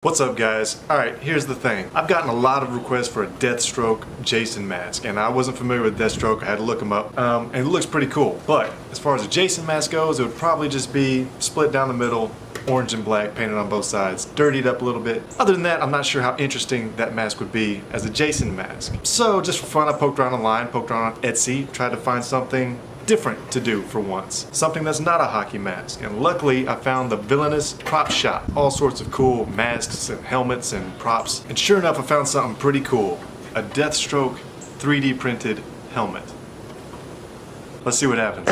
What's up, guys? Alright, here's the thing. I've gotten a lot of requests for a Deathstroke Jason mask, and I wasn't familiar with Deathstroke. I had to look him up, and it looks pretty cool. But as far as a Jason mask goes, it would probably just be split down the middle, orange and black, painted on both sides, dirtied up a little bit. Other than that, I'm not sure how interesting that mask would be as a Jason mask. So just for fun, I poked around online, poked around on Etsy, tried to find something different to do for once. Something that's not a hockey mask. And luckily I found the Villainous Prop Shop. All sorts of cool masks and helmets and props. And sure enough, I found something pretty cool. A Deathstroke 3D printed helmet. Let's see what happens.